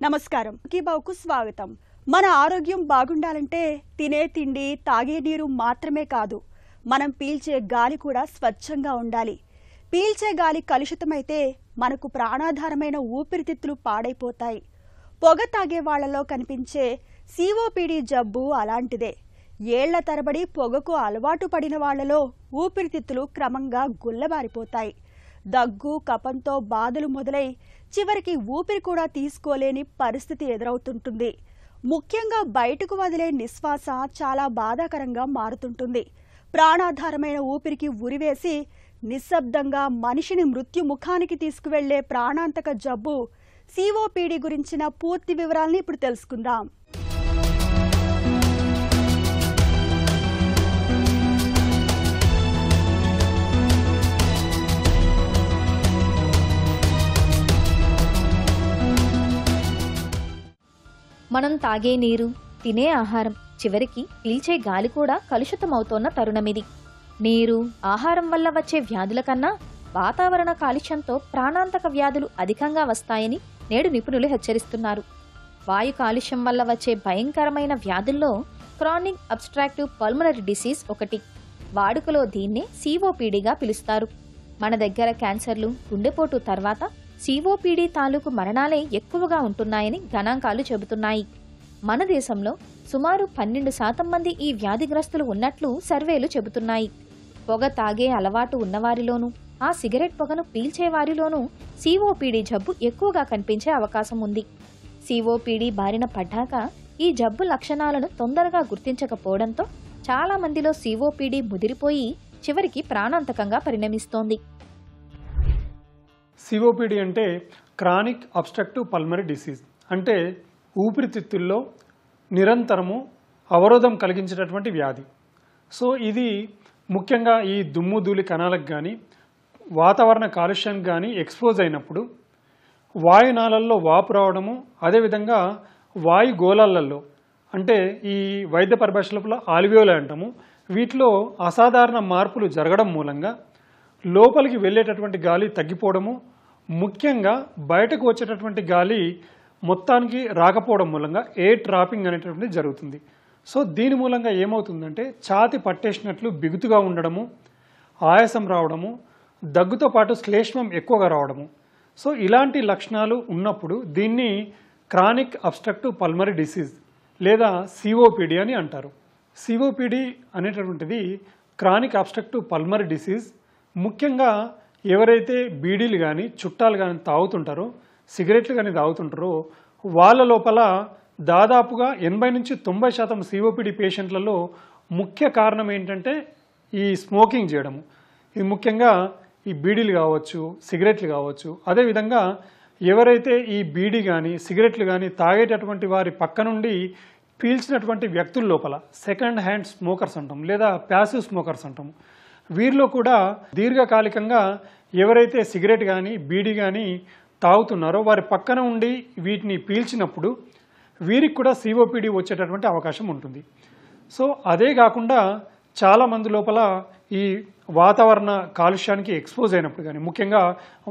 నమస్కారం. కీబావుకు స్వాగతం. మన ఆరోగ్యం బాగుండాలంటే తినే తిండి, తాగే నీరు మాత్రమే కాదు, మనం పీల్చే గాలి కూడా స్వచ్ఛంగా ఉండాలి. పీల్చే గాలి కలుషితమైతే మనకు ప్రాణాధారమైన ఊపిరితిత్తులు పాడైపోతాయి. పొగ తాగే వాళ్లలో కనిపించే సిఓపిడి జబ్బు అలాంటిదే. ఏళ్ల తరబడి పొగకు అలవాటు పడిన వాళ్లలో ఊపిరితిత్తులు క్రమంగా గుల్లబారిపోతాయి. దగ్గు, కఫంతో బాధలు మొదలై చివరికి ఊపిరి కూడా తీసుకోలేని పరిస్థితి ఎదురవుతుంటుంది. ముఖ్యంగా బయటకు వదిలే నిశ్వాస చాలా బాధాకరంగా మారుతుంటుంది. ప్రాణాధారమైన ఊపిరికి ఉరివేసి నిశ్శబ్దంగా మనిషిని మృత్యు ముఖానికి తీసుకువెళ్లే ప్రాణాంతక జబ్బు సిఓపిడి గురించిన పూర్తి వివరాల్ని ఇప్పుడు తెలుసుకుందాం. మనం తాగే నీరు, తినే ఆహారం, చివరికి పీల్చే గాలి కూడా కలుషితమవుతోన్న తరుణమిది. నీరు, ఆహారం వల్ల వచ్చే వ్యాధుల కన్నా వాతావరణ కాలుష్యంతో ప్రాణాంతక వ్యాధులు అధికంగా వస్తాయని నేడు నిపుణులు హెచ్చరిస్తున్నారు. వాయు కాలుష్యం వల్ల వచ్చే భయంకరమైన వ్యాధుల్లో క్రానిక్ అబ్స్ట్రాక్టివ్ పల్మనరీ డిసీజ్ ఒకటి. వాడుకలో దీన్నే సిఓపిడిగా పిలుస్తారు. మన దగ్గర క్యాన్సర్లు, గుండెపోటు తర్వాత సిఓపిడి తాలూకు మరణాలే ఎక్కువగా ఉంటున్నాయని గణాంకాలు చెబుతున్నాయి. మన దేశంలో సుమారు 12% మంది ఈ వ్యాధిగ్రస్తులు ఉన్నట్లు సర్వేలు చెబుతున్నాయి. పొగ తాగే అలవాటు ఉన్నవారిలోనూ, ఆ సిగరెట్ పొగను పీల్చేవారిలోనూ సిఓపిడి జబ్బు ఎక్కువగా కనిపించే అవకాశం ఉంది. సిఓపిడి బారిన పడ్డాక ఈ జబ్బు లక్షణాలను తొందరగా గుర్తించకపోవడంతో చాలా మందిలో సిఓపిడి ముదిరిపోయి చివరికి ప్రాణాంతకంగా పరిణమిస్తోంది. సిఓపిడి అంటే క్రానిక్ అబ్స్ట్రక్టివ్ పల్మనరీ డిసీజ్. అంటే ఊపిరితిత్తుల్లో నిరంతరము అవరోధం కలిగించేటటువంటి వ్యాధి. సో ఇది ముఖ్యంగా ఈ దుమ్ము ధూళి కణాలకు కానీ వాతావరణ కాలుష్యానికి కానీ ఎక్స్పోజ్ అయినప్పుడు వాయునాళల్లో వాపు రావడము, అదేవిధంగా వాయు గోళాలలో అంటే ఈ వైద్య పరిభాషలో ఆల్వియోలే అంటాము, వీటిలో అసాధారణ మార్పులు జరగడం మూలంగా లోపలికి వెళ్ళేటటువంటి గాలి తగ్గిపోవడము, ముఖ్యంగా బయటకు వచ్చేటటువంటి గాలి మొత్తానికి రాకపోవడం మూలంగా ఎయిర్ ట్రాపింగ్ అనేటటువంటిది జరుగుతుంది. సో దీని మూలంగా ఏమవుతుందంటే ఛాతి పట్టేసినట్లు బిగుతుగా ఉండడము, ఆయాసం రావడము, దగ్గుతో పాటు శ్లేష్మం ఎక్కువగా రావడము. సో ఇలాంటి లక్షణాలు ఉన్నప్పుడు దీన్ని క్రానిక్ అబ్స్ట్రక్టివ్ పల్మనరీ డిసీజ్ లేదా సిఓపిడి అని అంటారు. సిఓపిడి అనేటటువంటిది క్రానిక్ అబ్స్ట్రక్టివ్ పల్మనరీ డిసీజ్. ముఖ్యంగా ఎవరైతే బీడీలు కానీ చుట్టాలు కానీ తాగుతుంటారో, సిగరెట్లు కానీ తాగుతుంటారో వాళ్ళ లోపల దాదాపుగా 80-90% సిఓపిడి పేషెంట్లలో ముఖ్య కారణం ఏంటంటే ఈ స్మోకింగ్ చేయడము. ఇది ముఖ్యంగా ఈ బీడీలు కావచ్చు, సిగరెట్లు కావచ్చు. అదేవిధంగా ఎవరైతే ఈ బీడీ కానీ సిగరెట్లు కానీ తాగేటటువంటి వారి పక్క నుండి పీల్చినటువంటి వ్యక్తుల లోపల సెకండ్ హ్యాండ్ స్మోకర్స్ అంటాం లేదా ప్యాసివ్ స్మోకర్స్ అంటాము. వీరిలో కూడా దీర్ఘకాలికంగా ఎవరైతే సిగరెట్ కానీ బీడీ కానీ తాగుతున్నారో వారి పక్కన ఉండి వీటిని పీల్చినప్పుడు వీరికి కూడా సిఓపిడి వచ్చేటటువంటి అవకాశం ఉంటుంది. సో అదే కాకుండా చాలామంది లోపల ఈ వాతావరణ కాలుష్యానికి ఎక్స్పోజ్ అయినప్పుడు కానీ, ముఖ్యంగా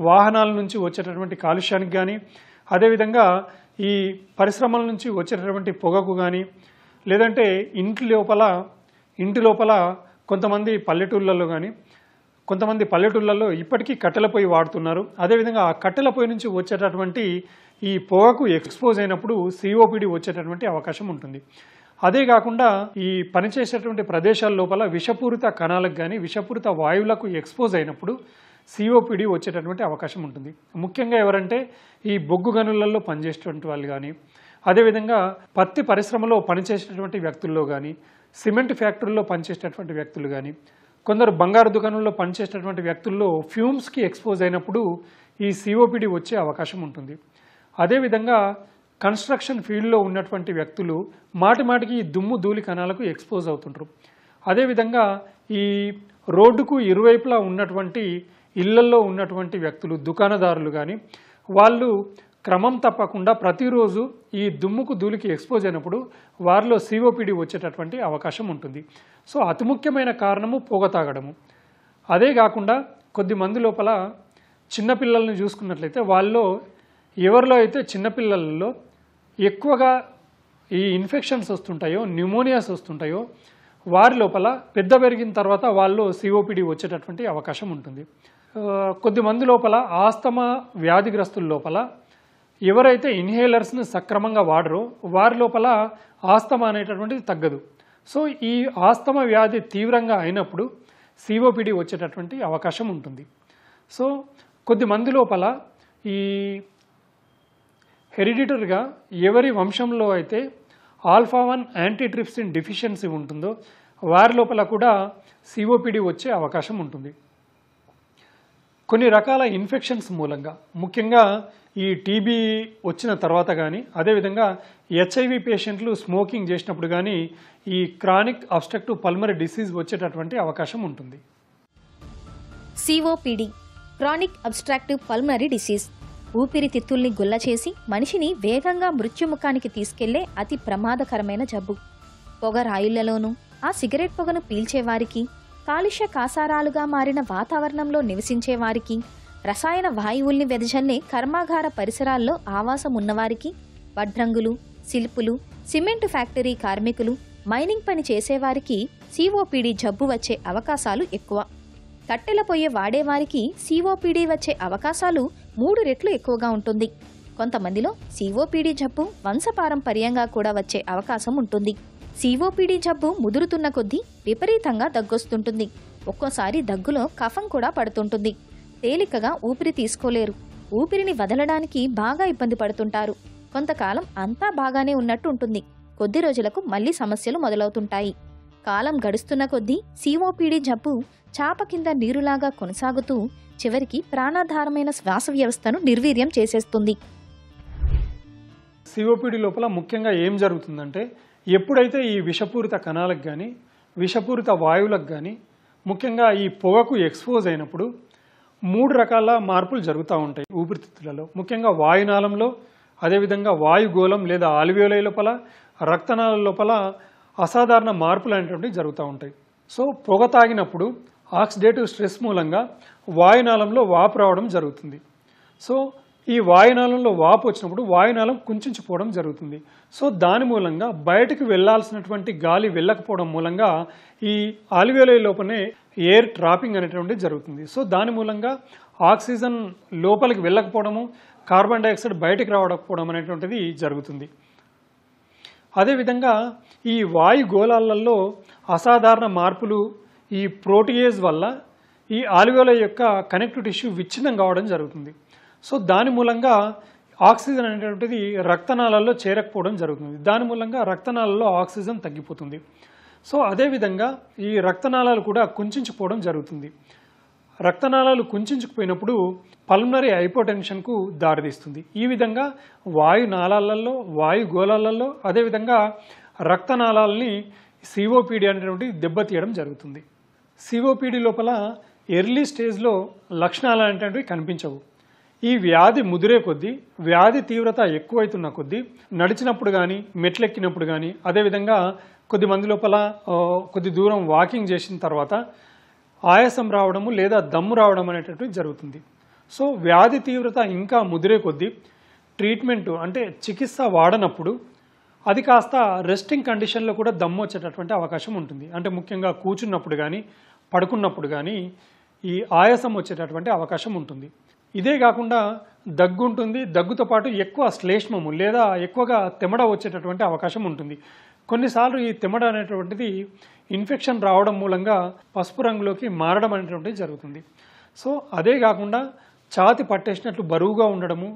వాహనాల నుంచి వచ్చేటటువంటి కాలుష్యానికి కానీ, అదేవిధంగా ఈ పరిశ్రమల నుంచి వచ్చేటటువంటి పొగకు కానీ, లేదంటే ఇంటి లోపల కొంతమంది పల్లెటూళ్ళల్లో కానీ కొంతమంది పల్లెటూళ్ళల్లో ఇప్పటికీ కట్టెల పొయ్యి వాడుతున్నారు. అదేవిధంగా ఆ కట్టెల పొయ్యి నుంచి వచ్చేటటువంటి ఈ పొగకు ఎక్స్పోజ్ అయినప్పుడు సిఓపిడి వచ్చేటటువంటి అవకాశం ఉంటుంది. అదే కాకుండా ఈ పనిచేసేటువంటి ప్రదేశాల లోపల విషపూరిత కణాలకు కానీ విషపూరిత వాయువులకు ఎక్స్పోజ్ అయినప్పుడు సిఓపిడి వచ్చేటటువంటి అవకాశం ఉంటుంది. ముఖ్యంగా ఎవరంటే ఈ బొగ్గు గనులలో పనిచేసేటువంటి వాళ్ళు కానీ, అదేవిధంగా పత్తి పరిశ్రమలో పనిచేసేటటువంటి వ్యక్తుల్లో కానీ, సిమెంట్ ఫ్యాక్టరీలో పనిచేసేటటువంటి వ్యక్తులు కానీ, కొందరు బంగారు దుకాణంలో పనిచేసేటటువంటి వ్యక్తుల్లో ఫ్యూమ్స్కి ఎక్స్పోజ్ అయినప్పుడు ఈ సిఓపిడి వచ్చే అవకాశం ఉంటుంది. అదేవిధంగా కన్స్ట్రక్షన్ ఫీల్డ్లో ఉన్నటువంటి వ్యక్తులు మాటిమాటికి ఈ దుమ్ము ధూళి కణాలకు ఎక్స్పోజ్ అవుతుంటారు. అదేవిధంగా ఈ రోడ్డుకు ఇరువైపులా ఉన్నటువంటి ఇళ్లల్లో ఉన్నటువంటి వ్యక్తులు, దుకాణదారులు కానీ వాళ్ళు క్రమం తప్పకుండా ప్రతిరోజు ఈ దుమ్ముకు ధూళికి ఎక్స్పోజ్ అయినప్పుడు వారిలో సిఓపిడి వచ్చేటటువంటి అవకాశం ఉంటుంది. సో అతి ముఖ్యమైన కారణము పొగ తాగడము. అదే కాకుండా కొద్ది మంది లోపల చిన్నపిల్లల్ని చూసుకున్నట్లయితే వాళ్ళలో ఎవరిలో అయితే చిన్నపిల్లలలో ఎక్కువగా ఈ ఇన్ఫెక్షన్స్ వస్తుంటాయో, న్యూమోనియాస్ వస్తుంటాయో వారి లోపల పెద్ద పెరిగిన తర్వాత వాళ్ళు సిఓపిడి వచ్చేటటువంటి అవకాశం ఉంటుంది. కొద్దిమంది లోపల ఆస్తమా వ్యాధిగ్రస్తుల లోపల ఎవరైతే ఇన్హేలర్స్ని సక్రమంగా వాడరో వారి లోపల ఆస్తమా అనేటటువంటిది తగ్గదు. సో ఈ ఆస్తమా వ్యాధి తీవ్రంగా అయినప్పుడు సిఓపిడి వచ్చేటటువంటి అవకాశం ఉంటుంది. సో కొద్దిమంది లోపల ఈ హెరిడిటరీగా ఎవరి వంశంలో అయితే ఆల్ఫా-1 యాంటీట్రిప్సిన్ డెఫిషియన్సీ ఉంటుందో వారి లోపల కూడా సిఓపిడి వచ్చే అవకాశం ఉంటుంది. కొన్ని రకాల ఇన్ఫెక్షన్స్ మూలంగా, ముఖ్యంగా ఈ టీబీ వచ్చిన తర్వాత కానీ, అదేవిధంగా హెచ్ఐవి పేషెంట్లు స్మోకింగ్ చేసినప్పుడు కానీ ఈ క్రానిక్ అబ్స్ట్రక్టివ్ పల్మనరీ డిసీజ్ వచ్చేటటువంటి అవకాశం ఉంటుంది. COPD chronic obstructive pulmonary disease ఊపిరితిత్తుల్ని గుల్ల చేసి మనిషిని వేగంగా మృత్యుముఖానికి తీసుకెళ్లే అతి ప్రమాదకరమైన జబ్బు. పొగ రాయిళ్లలోనూ ఆ సిగరెట్ పొగను పీల్చేవారికి, కాలుష్య కాసారాలుగా మారిన వాతావరణంలో నివసించేవారికి, రసాయన వాయువుల్ని వెదజల్లే కర్మాగార పరిసరాల్లో ఆవాసం ఉన్నవారికి, వడ్రంగులు, శిల్పులు, సిమెంటు ఫ్యాక్టరీ కార్మికులు, మైనింగ్ పని చేసేవారికి సిఓపిడి జబ్బు వచ్చే అవకాశాలు ఎక్కువ. కట్టెల పొయ్యి వాడేవారికి సిఓపిడి వచ్చే అవకాశాలు 3 రెట్లు ఎక్కువగా ఉంటుంది. కొంతమందిలో సిఓపిడి జబ్బు వంశపారంపర్యంగా కూడా వచ్చే అవకాశం ఉంటుంది. సిఓపిడి జబ్బు ముదురుతున్న కొద్దీ విపరీతంగా దగ్గొస్తుంటుంది. ఒక్కోసారి దగ్గులో కఫం కూడా పడుతుంటుంది. తేలికగా ఊపిరి తీసుకోలేరు. ఊపిరిని వదలడానికి బాగా ఇబ్బంది పడుతుంటారు. కొంతకాలం అంతా బాగానే ఉన్నట్టు ఉంటుంది. కొద్ది రోజులకు మళ్లీ సమస్యలు మొదలవుతుంటాయి. కాలం గడుస్తున్న కొద్దీ సిఓపిడి జబ్బు చాప కింద నీరులాగా కొనసాగుతూ చివరికి ప్రాణాధారమైన శ్వాస వ్యవస్థను నిర్వీర్యం చేసేస్తుంది. సిఓపిడి లోపల ముఖ్యంగా ఏం జరుగుతుందంటే, ఎప్పుడైతే ఈ విషపూరిత కణాలకు కానీ, విషపూరిత వాయువులకు కానీ, ముఖ్యంగా ఈ పొగకు ఎక్స్పోజ్ అయినప్పుడు 3 రకాల మార్పులు జరుగుతూ ఉంటాయి ఊపిరితిత్తులలో. ముఖ్యంగా వాయునాళంలో, అదేవిధంగా వాయుగోళం లేదా ఆల్వియోలై లోపల, రక్తనాళాల లోపల అసాధారణ మార్పులు అనేటువంటివి జరుగుతూ ఉంటాయి. సో పొగ తాగినప్పుడు ఆక్సిడేటివ్ స్ట్రెస్ మూలంగా వాయునాళంలో వాపు రావడం జరుగుతుంది. సో ఈ వాయునాళంలో వాపు వచ్చినప్పుడు వాయునాళం కుంచించిపోవడం జరుగుతుంది. సో దాని మూలంగా బయటకు వెళ్లాల్సినటువంటి గాలి వెళ్ళకపోవడం మూలంగా ఈ ఆల్వియోలై లోపలనే ఎయిర్ ట్రాపింగ్ అనేటువంటిది జరుగుతుంది. సో దాని మూలంగా ఆక్సిజన్ లోపలికి వెళ్ళకపోవడము, కార్బన్ డైఆక్సైడ్ బయటకు రావకపోవడం అనేటువంటిది జరుగుతుంది. అదేవిధంగా ఈ వాయుగోళాలలో అసాధారణ మార్పులు ఈ ప్రోటియేజ్ వల్ల ఈ ఆల్వియోలై యొక్క కనెక్టివ్ టిష్యూ విచ్ఛిన్నం కావడం జరుగుతుంది. సో దాని మూలంగా ఆక్సిజన్ అనేటువంటిది రక్తనాళాల్లో చేరకపోవడం జరుగుతుంది. దాని మూలంగా రక్తనాళాల్లో ఆక్సిజన్ తగ్గిపోతుంది. సో అదేవిధంగా ఈ రక్తనాళాలు కూడా కుంచించిపోవడం జరుగుతుంది. రక్తనాళాలు కుంచించుకుపోయినప్పుడు పల్మనరీ హైపోటెన్షన్కు దారితీస్తుంది. ఈ విధంగా వాయునాళాలలో, వాయుగోళాలలో, అదేవిధంగా రక్తనాళాలని సిఓపిడి అనేటువంటి దెబ్బతీయడం జరుగుతుంది. సిఓపిడి లోపల ఎర్లీ స్టేజ్లో లక్షణాలు అనేటువంటివి కనిపించవు. ఈ వ్యాధి ముదిరే కొద్దీ, వ్యాధి తీవ్రత ఎక్కువైతున్న కొద్దీ నడిచినప్పుడు కానీ, మెట్లెక్కినప్పుడు కానీ, అదేవిధంగా కొద్దిమంది లోపల కొద్ది దూరం వాకింగ్ చేసిన తర్వాత ఆయాసం రావడము లేదా దమ్ము రావడం అనేటటువంటిది జరుగుతుంది. సో వ్యాధి తీవ్రత ఇంకా ముదిరే కొద్దీ ట్రీట్మెంట్ అంటే చికిత్స వాడనప్పుడు అది కాస్త రెస్టింగ్ కండిషన్లో కూడా దమ్ము వచ్చేటటువంటి అవకాశం ఉంటుంది. అంటే ముఖ్యంగా కూర్చున్నప్పుడు కానీ, పడుకున్నప్పుడు కానీ ఈ ఆయాసం వచ్చేటటువంటి అవకాశం ఉంటుంది. ఇదే కాకుండా దగ్గు ఉంటుంది. దగ్గుతో పాటు ఎక్కువ శ్లేష్మము లేదా ఎక్కువగా తెమడ వచ్చేటటువంటి అవకాశం ఉంటుంది. కొన్నిసార్లు ఈ తెమడ అనేటువంటిది ఇన్ఫెక్షన్ రావడం మూలంగా పసుపు రంగులోకి మారడం అనేటువంటిది జరుగుతుంది. సో అదే కాకుండా ఛాతి పట్టేసినట్లు బరువుగా ఉండడము,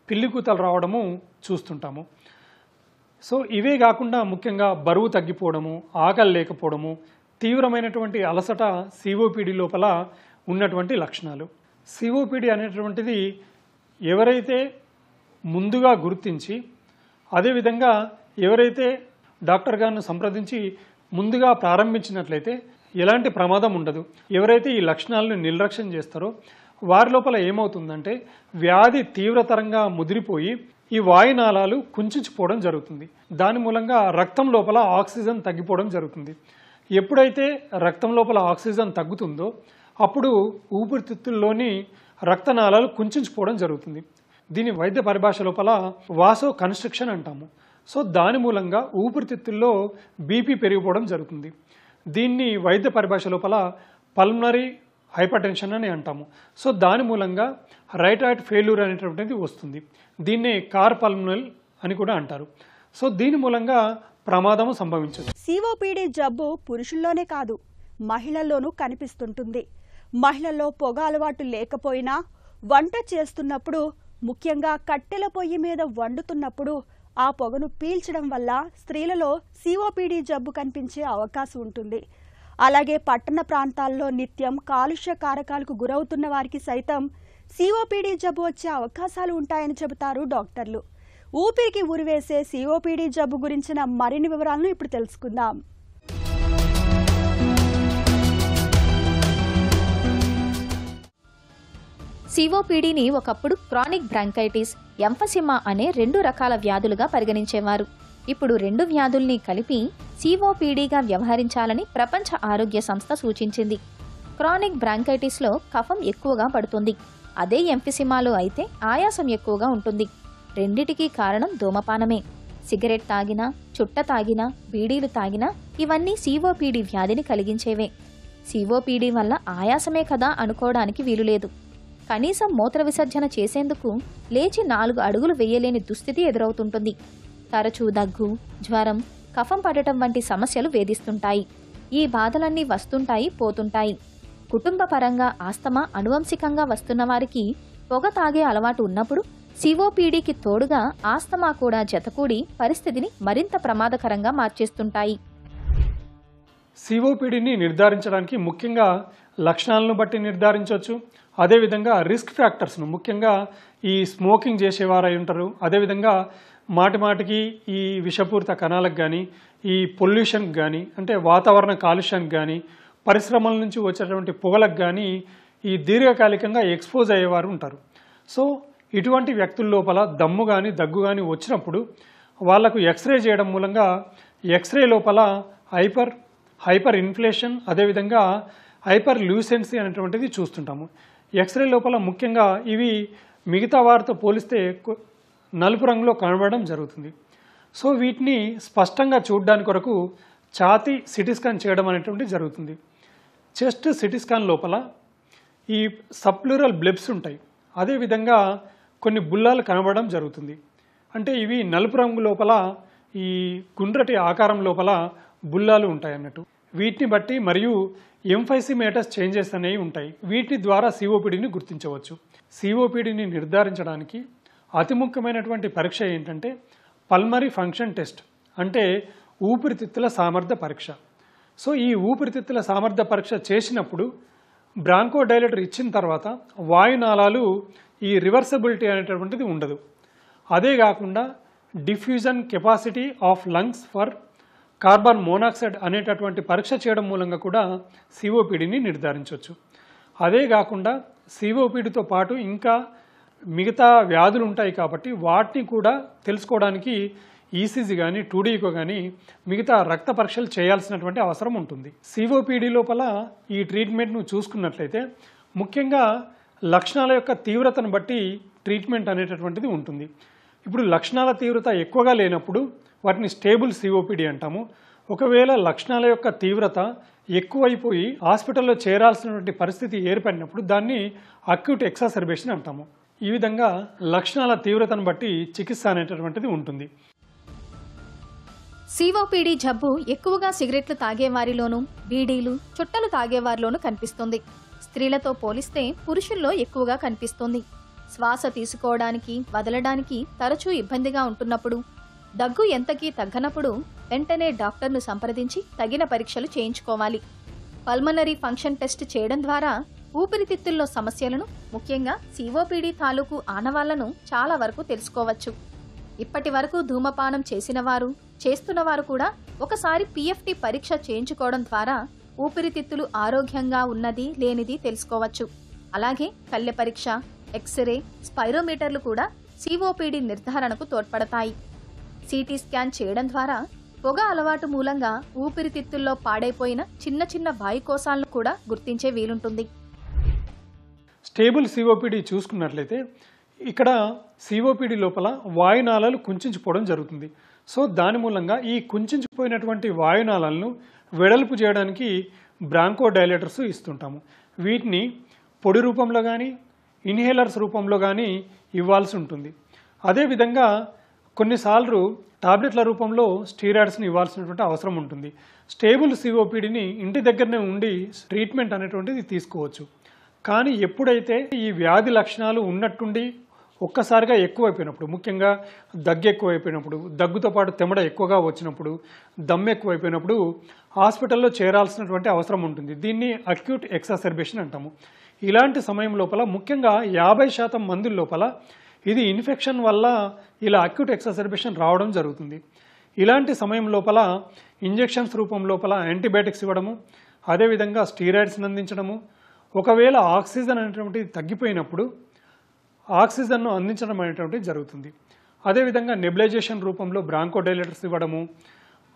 పిల్లికూతలు రావడము చూస్తుంటాము. సో ఇవే కాకుండా ముఖ్యంగా బరువు తగ్గిపోవడము, ఆకలి లేకపోవడము, తీవ్రమైనటువంటి అలసట సిఓపిడి లోపల ఉన్నటువంటి లక్షణాలు. సిఓపిడి అనేటువంటిది ఎవరైతే ముందుగా గుర్తించి, అదేవిధంగా ఎవరైతే డాక్టర్ గారిని సంప్రదించి ముందుగా ప్రారంభించినట్లయితే ఎలాంటి ప్రమాదం ఉండదు. ఎవరైతే ఈ లక్షణాలను నిర్లక్ష్యం చేస్తారో వారి లోపల ఏమవుతుందంటే వ్యాధి తీవ్రతరంగా ముదిరిపోయి ఈ వాయునాళాలు కుంచించిపోవడం జరుగుతుంది. దాని మూలంగా రక్తం లోపల ఆక్సిజన్ తగ్గిపోవడం జరుగుతుంది. ఎప్పుడైతే రక్తం లోపల ఆక్సిజన్ తగ్గుతుందో అప్పుడు ఊపిరితిత్తుల్లోని రక్తనాళాలు కుంచించిపోవడం జరుగుతుంది. దీని వైద్య పరిభాష లోపల వాసో కన్స్ట్రిక్షన్ అంటాము. సో దాని మూలంగా ఊపిరితిత్తుల్లో బీపీ పెరిగిపోవడం జరుగుతుంది. దీన్ని వైద్య పరిభాష లోపల పల్మనరీ హైపర్ టెన్షన్ అని అంటాము. సో దాని మూలంగా రైట్ హార్ట్ ఫెయిల్యూర్ అనేటువంటిది వస్తుంది. దీన్నే కార్పల్మనల్ అని కూడా అంటారు. సో దీని మూలంగా ప్రమాదము సంభవించదు. సిఓపిడి జబ్బు పురుషుల్లోనే కాదు, మహిళల్లోనూ కనిపిస్తుంటుంది. మహిళల్లో పొగ అలవాటు లేకపోయినా వంట చేస్తున్నప్పుడు, ముఖ్యంగా కట్టెల పొయ్యి మీద వండుతున్నప్పుడు ఆ పొగను పీల్చడం వల్ల స్త్రీలలో సిఓపిడి జబ్బు కనిపించే అవకాశం ఉంటుంది. అలాగే పట్టణ ప్రాంతాల్లో నిత్యం కాలుష్య కారకాలకు గురవుతున్న వారికి సైతం సిఓపిడి జబ్బు వచ్చే అవకాశాలు ఉంటాయని చెబుతారు డాక్టర్లు. ఊపిరికి ఉరివేసే సిఓపిడి జబ్బు గురించిన మరిన్ని వివరాలను ఇప్పుడు తెలుసుకుందాం. సిఓపిడిని ఒకప్పుడు క్రానిక్ బ్రాంకైటిస్, ఎంఫసిమా అనే 2 రకాల వ్యాధులుగా పరిగణించేవారు. ఇప్పుడు 2 వ్యాధుల్ని కలిపి సిఓపిడిగా వ్యవహరించాలని ప్రపంచ ఆరోగ్య సంస్థ సూచించింది. క్రానిక్ బ్రాంకైటిస్లో కఫం ఎక్కువగా పడుతుంది. అదే ఎంఫసిమాలో అయితే ఆయాసం ఎక్కువగా ఉంటుంది. రెండిటికీ కారణం ధూమపానమే. సిగరెట్ తాగినా, చుట్ట తాగినా, బీడీలు తాగినా ఇవన్నీ సిఓపిడి వ్యాధిని కలిగించేవే. సిఓపిడి వల్ల ఆయాసమే కదా అనుకోవడానికి వీలులేదు. కనీసం మూత్ర విసర్జన చేసేందుకు లేచి 4 అడుగులు వేయలేని దుస్థితి ఎదురవుతుంటుంది. తరచూ దగ్గు, జ్వరం, కఫం పడటం వంటి సమస్యలు వేధిస్తుంటాయి. ఈ బాధలన్నీ వస్తుంటాయి, పోతుంటాయి. కుటుంబ పరంగా ఆస్తమా అనువంశికంగా వస్తున్న వారికి పొగ తాగే అలవాటు ఉన్నప్పుడు సిఓపిడికి తోడుగా ఆస్తమా కూడా జతకూడి పరిస్థితిని మరింత ప్రమాదకరంగా మార్చేస్తుంటాయి. సిఓపిడిని నిర్ధారించడానికి ముఖ్యంగా లక్షణాలను బట్టి నిర్ధారించవచ్చు. అదేవిధంగా రిస్క్ ఫ్యాక్టర్స్ను, ముఖ్యంగా ఈ స్మోకింగ్ చేసేవారు అయి ఉంటారు. అదేవిధంగా మాటిమాటికి ఈ విషపూరిత కణాలకు కానీ, ఈ పొల్యూషన్కి కానీ, అంటే వాతావరణ కాలుష్యానికి కానీ, పరిశ్రమల నుంచి వచ్చేటువంటి పొగలకు కానీ ఈ దీర్ఘకాలికంగా ఎక్స్పోజ్ అయ్యేవారు ఉంటారు. సో ఇటువంటి వ్యక్తుల లోపల దమ్ము కానీ, దగ్గు కానీ వచ్చినప్పుడు వాళ్లకు ఎక్స్రే చేయడం మూలంగా ఎక్స్రే లోపల హైపర్ ఇన్ఫ్లేషన్, అదేవిధంగా హైపర్ ల్యూసెన్సీ అనేటువంటిది చూస్తుంటాము. ఎక్స్రే లోపల ముఖ్యంగా ఇవి మిగతా వారితో పోలిస్తే నలుపు రంగులో కనబడడం జరుగుతుంది. సో వీటిని స్పష్టంగా చూడడానికి కొరకు ఛాతీ సిటీ స్కాన్ చేయడం అనేటువంటిది జరుగుతుంది. చెస్ట్ సిటీ స్కాన్ లోపల ఈ సబ్ప్లూరల్ బ్లెబ్స్ ఉంటాయి. అదేవిధంగా కొన్ని బుల్లాలు కనబడడం జరుగుతుంది. అంటే ఇవి నలుపు రంగు లోపల ఈ గుండ్రటి ఆకారం లోపల బుల్లాలు ఉంటాయి అన్నట్టు. వీటిని బట్టి మరియు ఎంఫైసిమేటస్ చేంజెస్ అనేవి ఉంటాయి. వీటి ద్వారా సిఓపిడిని గుర్తించవచ్చు. సిఓపిడిని నిర్ధారించడానికి అతి ముఖ్యమైనటువంటి పరీక్ష ఏంటంటే పల్మరీ ఫంక్షన్ టెస్ట్, అంటే ఊపిరితిత్తుల సామర్థ్య పరీక్ష. సో ఈ ఊపిరితిత్తుల సామర్థ్య పరీక్ష చేసినప్పుడు బ్రాంకోడైలేటర్ ఇచ్చిన తర్వాత వాయునాళాలు ఈ రివర్సబిలిటీ అనేటటువంటిది ఉండదు. అదే కాకుండా diffusion capacity of lungs for carbon monoxide అనేటటువంటి పరీక్ష చేయడం మూలంగా కూడా సిఓపిడిని నిర్ధారించవచ్చు. అదే కాకుండా సిఓపిడితో పాటు ఇంకా మిగతా వ్యాధులు ఉంటాయి కాబట్టి వాటిని కూడా తెలుసుకోవడానికి ఈసీజీ కానీ, 2D కానీ మిగతా రక్త పరీక్షలు చేయాల్సినటువంటి అవసరం ఉంటుంది. సిఓపిడి లోపల ఈ ట్రీట్మెంట్ను చూసుకున్నట్లయితే ముఖ్యంగా లక్షణాల యొక్క తీవ్రతను బట్టి ట్రీట్మెంట్ అనేటటువంటిది ఉంటుంది. ఇప్పుడు లక్షణాల తీవ్రత ఎక్కువగా లేనప్పుడు వాటిని స్టేబుల్ సిఓపిడి అంటాము. ఒకవేళ లక్షణాల యొక్క తీవ్రత ఎక్కువైపోయి హాస్పిటల్లో చేరాల్సినటువంటి పరిస్థితి ఏర్పడినప్పుడు దాన్ని అక్యూట్ ఎక్సాసర్బేషన్ అంటాము. ఈ విధంగా లక్షణాల తీవ్రతను బట్టి చికిత్స అనేటటువంటిది ఉంటుంది. సిఓపిడి జబ్బు ఎక్కువగా సిగరెట్లు తాగేవారిలోనూ, బీడీలు, చుట్టలు తాగేవారిలోనూ కనిపిస్తుంది. స్త్రీలతో పోలిస్తే పురుషుల్లో ఎక్కువగా కనిపిస్తుంది. శ్వాస తీసుకోవడానికి, వదలడానికి తరచూ ఇబ్బందిగా ఉంటున్నప్పుడు, దగ్గు ఎంతకీ తగ్గనప్పుడు వెంటనే డాక్టర్ను సంప్రదించి తగిన పరీక్షలు చేయించుకోవాలి. పల్మనరీ ఫంక్షన్ టెస్ట్ చేయడం ద్వారా ఊపిరితిత్తుల్లో సమస్యలను, ముఖ్యంగా సిఓపిడి తాలూకు ఆనవాళ్లను చాలా వరకు తెలుసుకోవచ్చు. ఇప్పటి వరకు ధూమపానం చేసినవారు, చేస్తున్నవారు కూడా ఒకసారి పిఎఫ్టి పరీక్ష చేయించుకోవడం ద్వారా ఊపిరితిత్తులు ఆరోగ్యంగా ఉన్నది లేనిది తెలుసుకోవచ్చు. అలాగే కళ్ళె పరీక్ష, ఎక్స్రే, స్పైరోమీటర్లు కూడా సిఓపిడి నిర్ధారణకు తోడ్పడతాయి. సిటీ స్కాన్ చేయడం ద్వారా పొగ అలవాటు మూలంగా ఊపిరితిత్తుల్లో పాడైపోయిన చిన్న చిన్న వాయుకోశాలను కూడా గుర్తించే వీలుంటుంది. స్టేబుల్ సిఓపిడి చూసుకున్నట్లయితే ఇక్కడ సిఓపిడి లోపల వాయునాళాలు కుంచించిపోవడం జరుగుతుంది. సో దాని మూలంగా ఈ కుంచించిపోయినటువంటి వాయునాళాలను వెడల్పు చేయడానికి బ్రాంకో డైలేటర్స్ ఇస్తుంటాము. వీటిని పొడి రూపంలో కానీ ఇన్హేలర్స్ రూపంలో కానీ ఇవ్వాల్సి ఉంటుంది. అదేవిధంగా కొన్నిసార్లు టాబ్లెట్ల రూపంలో స్టీరాయిడ్స్ని ఇవ్వాల్సినటువంటి అవసరం ఉంటుంది. స్టేబుల్ సిఓపిడిని ఇంటి దగ్గరనే ఉండి ట్రీట్మెంట్ అనేటువంటిది తీసుకోవచ్చు. కానీ ఎప్పుడైతే ఈ వ్యాధి లక్షణాలు ఉన్నట్టుండి ఒక్కసారిగా ఎక్కువైపోయినప్పుడు, ముఖ్యంగా దగ్గు ఎక్కువైపోయినప్పుడు, దగ్గుతో పాటు తెమడ ఎక్కువగా వచ్చినప్పుడు, దమ్ము ఎక్కువైపోయినప్పుడు హాస్పిటల్లో చేరాల్సినటువంటి అవసరం ఉంటుంది. దీన్ని అక్యూట్ ఎక్సాసర్బేషన్ అంటాము. ఇలాంటి సమయం లోపల ముఖ్యంగా 50% మంది లోపల ఇది ఇన్ఫెక్షన్ వల్ల ఇలా అక్యూట్ ఎక్సాసర్బేషన్ రావడం జరుగుతుంది. ఇలాంటి సమయం లోపల ఇంజెక్షన్స్ రూపం లోపల యాంటీబయాటిక్స్ ఇవ్వడము, అదేవిధంగా స్టీరాయిడ్స్ని అందించడము, ఒకవేళ ఆక్సిజన్ అనేటువంటిది తగ్గిపోయినప్పుడు ఆక్సిజన్ను అందించడం అనేటువంటిది జరుగుతుంది. అదేవిధంగా నెబులైజేషన్ రూపంలో బ్రాంకోడైలేటర్స్ ఇవ్వడము,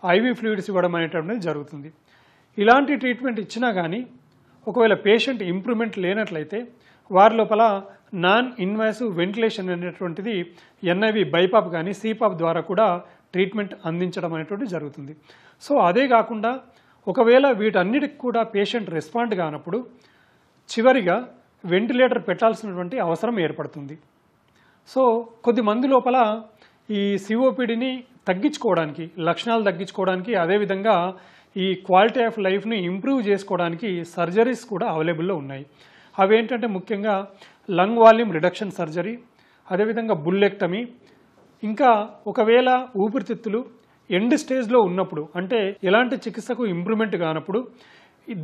ఐవి ఫ్లూయిడ్స్ ఇవ్వడం అనేటువంటిది జరుగుతుంది. ఇలాంటి ట్రీట్మెంట్ ఇచ్చినా కానీ ఒకవేళ పేషెంట్ ఇంప్రూవ్మెంట్ లేనట్లయితే వారి లోపల నాన్ ఇన్వాసివ్ వెంటిలేషన్ అనేటువంటిది ఎన్ఐవి బైపాప్ కానీ సిపాప్ ద్వారా కూడా ట్రీట్మెంట్ అందించడం అనేటువంటిది జరుగుతుంది. సో అదే కాకుండా ఒకవేళ వీటన్నిటికి కూడా పేషెంట్ రెస్పాండ్ కానప్పుడు చివరిగా వెంటిలేటర్ పెట్టాల్సినటువంటి అవసరం ఏర్పడుతుంది. సో కొద్దిమంది లోపల ఈ సిఓపిడిని తగ్గించుకోవడానికి, లక్షణాలు తగ్గించుకోవడానికి, అదేవిధంగా ఈ క్వాలిటీ ఆఫ్ లైఫ్ని ఇంప్రూవ్ చేసుకోవడానికి సర్జరీస్ కూడా అవైలబుల్లో ఉన్నాయి. అవేంటంటే ముఖ్యంగా లంగ్ వాల్యూమ్ రిడక్షన్ సర్జరీ, అదేవిధంగా బుల్లెక్టమీ, ఇంకా ఒకవేళ ఊపిరితిత్తులు ఎండ్ స్టేజ్లో ఉన్నప్పుడు, అంటే ఎలాంటి చికిత్సకు ఇంప్రూవ్మెంట్ కానప్పుడు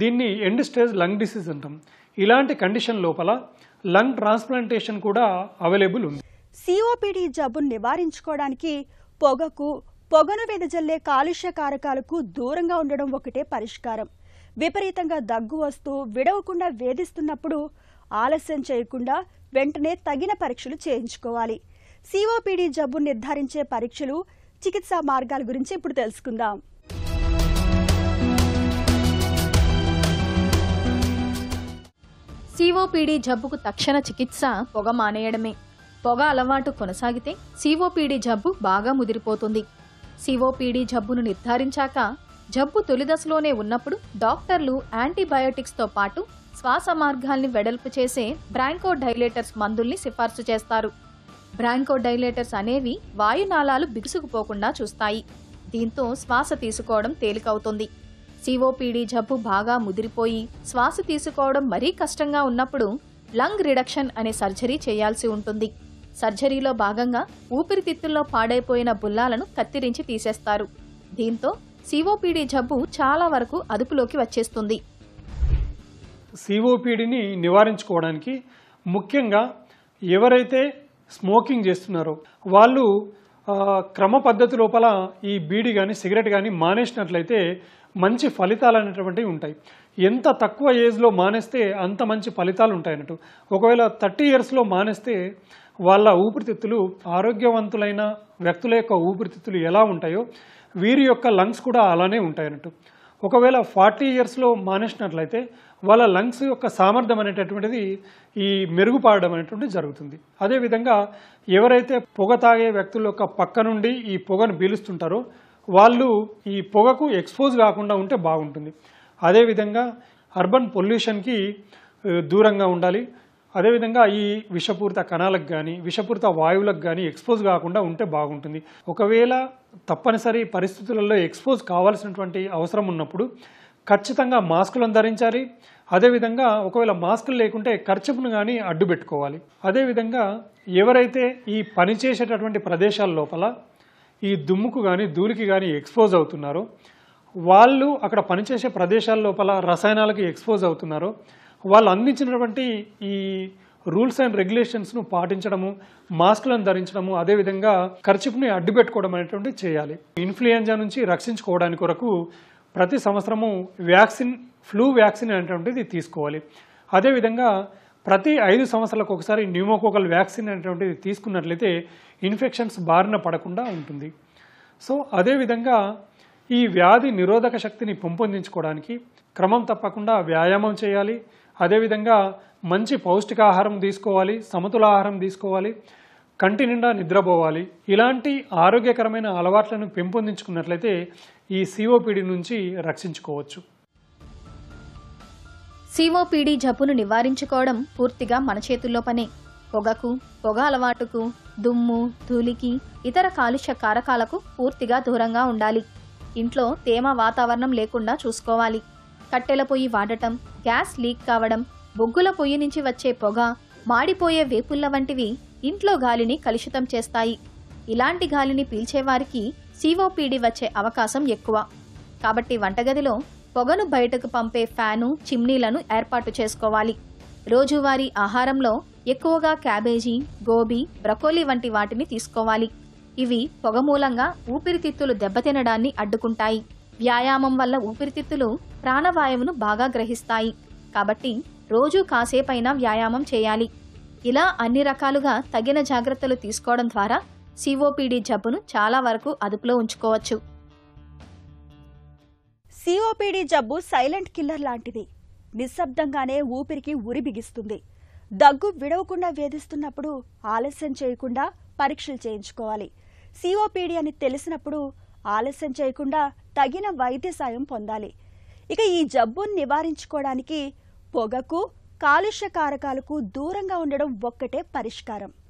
దీన్ని ఎండ్ స్టేజ్ లంగ్ డిసీజ్ అంటాం. ఇలాంటి కండిషన్ లోపల లంగ్ ట్రాన్స్ప్లాంటేషన్ కూడా అవైలబుల్ ఉంది. సిఓపిడి జబ్బును నివారించుకోవడానికి పొగను వెదజల్లే కాలుష్య కారకాలకు దూరంగా ఉండడం ఒకటే పరిష్కారం. విపరీతంగా దగ్గు వస్తూ విడవకుండా వేధిస్తున్నప్పుడు ఆలస్యం చేయకుండా వెంటనే తగిన పరీక్షలు చేయించుకోవాలి. సిఓపిడి జబ్బు నిర్ధారించే పరీక్షలు, చికిత్సా మార్గాల గురించి ఇప్పుడు తెలుసుకుందాం. సిఓపిడి జబ్బుకు తక్షణ చికిత్స పొగ మానేయడమే. పొగ అలవాటు కొనసాగితే సిఓపిడి జబ్బు బాగా ముదిరిపోతుంది. సిఓపిడి జబ్బును నిర్ధారించాక జబ్బు తొలి దశలోనే ఉన్నప్పుడు డాక్టర్లు యాంటీబయోటిక్స్తో పాటు శ్వాస మార్గాల్ని వెడల్పు చేసే బ్రాంకోడైలేటర్స్ మందుల్ని సిఫార్సు చేస్తారు. బ్రాంకోడైలేటర్స్ అనేవి వాయునాళాలు బిగుసుకుపోకుండా చూస్తాయి. దీంతో శ్వాస తీసుకోవడం తేలికవుతుంది. సిఓపిడి జబ్బు బాగా ముదిరిపోయి శ్వాస తీసుకోవడం మరీ కష్టంగా ఉన్నప్పుడు లంగ్ రిడక్షన్ అనే సర్జరీ చేయాల్సి ఉంటుంది. సర్జరీలో భాగంగా ఊపిరితిత్తుల్లో పాడైపోయిన బుల్లాలను కత్తిరించి తీసేస్తారు. దీంతో సిఓపిడి జబ్బు చాలా వరకు అదుపులోకి వచ్చేస్తుంది. సిఓపిడిని నివారించుకోవడానికి ముఖ్యంగా ఎవరైతే స్మోకింగ్ చేస్తున్నారో వాళ్ళు క్రమ పద్ధతి లోపల ఈ బీడి కానీ సిగరెట్ కానీ మానేసినట్లయితే మంచి ఫలితాలు అనేటువంటివి ఉంటాయి. ఎంత తక్కువ ఏజ్లో మానేస్తే అంత మంచి ఫలితాలు ఉంటాయన్నట్టు. ఒకవేళ 30 ఇయర్స్లో మానేస్తే వాళ్ళ ఊపిరితిత్తులు, ఆరోగ్యవంతులైన వ్యక్తుల యొక్క ఊపిరితిత్తులు ఎలా ఉంటాయో వీరి యొక్క లంగ్స్ కూడా అలానే ఉంటాయన్నట్టు. ఒకవేళ 40 ఇయర్స్లో మానేసినట్లయితే వాళ్ళ లంగ్స్ యొక్క సామర్థ్యం అనేటటువంటిది ఈ మెరుగుపడడం అనేటువంటిది జరుగుతుంది. అదేవిధంగా ఎవరైతే పొగ తాగే వ్యక్తుల యొక్క పక్క నుండి ఈ పొగను పీలుస్తుంటారో వాళ్ళు ఈ పొగకు ఎక్స్పోజ్ కాకుండా ఉంటే బాగుంటుంది. అదేవిధంగా అర్బన్ పొల్యూషన్కి దూరంగా ఉండాలి. అదేవిధంగా ఈ విషపూరిత కణాలకు కానీ విషపూరిత వాయువులకు కానీ ఎక్స్పోజ్ కాకుండా ఉంటే బాగుంటుంది. ఒకవేళ తప్పనిసరి పరిస్థితులలో ఎక్స్పోజ్ కావాల్సినటువంటి అవసరం ఉన్నప్పుడు ఖచ్చితంగా మాస్కులను ధరించాలి. అదేవిధంగా ఒకవేళ మాస్కులు లేకుంటే కర్చీఫ్ను కానీ అడ్డు పెట్టుకోవాలి. అదేవిధంగా ఎవరైతే ఈ పని చేసేటటువంటి ప్రదేశాల లోపల ఈ దుమ్ముకు కానీ ధూళికి కానీ ఎక్స్పోజ్ అవుతున్నారో వాళ్ళు అక్కడ పనిచేసే ప్రదేశాల లోపల రసాయనాలకు ఎక్స్పోజ్ అవుతున్నారో వాళ్ళు అందించినటువంటి ఈ రూల్స్ అండ్ రెగ్యులేషన్స్ను పాటించడము, మాస్కులను ధరించడము, అదేవిధంగా కర్చీఫ్ని అడ్డు పెట్టుకోవడం అనేటువంటి చేయాలి. ఇన్ఫ్లుయెంజా నుంచి రక్షించుకోవడానికి కొరకు ప్రతి సంవత్సరము ఫ్లూ వ్యాక్సిన్ అనేటువంటిది తీసుకోవాలి. అదేవిధంగా ప్రతి 5 సంవత్సరాలకు ఒకసారి న్యూమోకోకల్ వ్యాక్సిన్ అనేటువంటిది తీసుకున్నట్లయితే ఇన్ఫెక్షన్స్ బారిన పడకుండా ఉంటుంది. సో అదేవిధంగా ఈ వ్యాధి నిరోధక శక్తిని పెంపొందించుకోవడానికి క్రమం తప్పకుండా వ్యాయామం చేయాలి. అదేవిధంగా మంచి పౌష్టికాహారం తీసుకోవాలి, సమతులాహారం తీసుకోవాలి, కంటి నిండా నిద్రపోవాలి. ఇలాంటి ఆరోగ్యకరమైన అలవాట్లను పెంపొందించుకున్నట్లయితే ఈ సిఓపిడి నుంచి రక్షించుకోవచ్చు. సిఓపిడి జబ్బును నివారించుకోవడం పూర్తిగా మన చేతుల్లో పనే. పొగకు, పొగ అలవాటుకు, దుమ్ము, ధూళికి, ఇతర కాలుష్య కారకాలకు పూర్తిగా దూరంగా ఉండాలి. ఇంట్లో తేమ వాతావరణం లేకుండా చూసుకోవాలి. కట్టెల పొయ్యి వాడటం, గ్యాస్ లీక్ కావడం, బొగ్గుల పొయ్యి నుంచి వచ్చే పొగ, మాడిపోయే వేపుళ్ల వంటివి ఇంట్లో గాలిని కలుషితం చేస్తాయి. ఇలాంటి గాలిని పీల్చేవారికి సిఓపిడి వచ్చే అవకాశం ఎక్కువ. కాబట్టి వంటగదిలో పొగను బయటకు పంపే ఫ్యాను, చిమ్నీలను ఏర్పాటు చేసుకోవాలి. రోజువారీ ఆహారంలో ఎక్కువగా క్యాబేజీ, గోబీ, బ్రకోలీ వంటి వాటిని తీసుకోవాలి. ఇవి పొగ మూలంగా ఊపిరితిత్తులు దెబ్బతినడాన్ని అడ్డుకుంటాయి. వ్యాయామం వల్ల ఊపిరితిత్తులు ప్రాణవాయువును బాగా గ్రహిస్తాయి. కాబట్టి రోజూ కాసేపైనా వ్యాయామం చేయాలి. ఇలా అన్ని రకాలుగా తగిన జాగ్రత్తలు తీసుకోవడం ద్వారా సిఓపిడి జబ్బును చాలా వరకు అదుపులో ఉంచుకోవచ్చు. సిఓపిడి జబ్బు సైలెంట్ కిల్లర్ లాంటిది. నిశ్శబ్దంగానే ఊపిరికి ఉరి బిగిస్తుంది. దగ్గు విడవకుండా వేధిస్తున్నప్పుడు ఆలస్యం చేయకుండా పరీక్షలు చేయించుకోవాలి. సిఓపిడి అని తెలిసినప్పుడు ఆలస్యం చేయకుండా తగిన వైద్య సాయం పొందాలి. ఇక ఈ జబ్బును నివారించుకోవడానికి పొగకు, కాలుష్య కారకాలకు దూరంగా ఉండడం ఒక్కటే పరిష్కారం.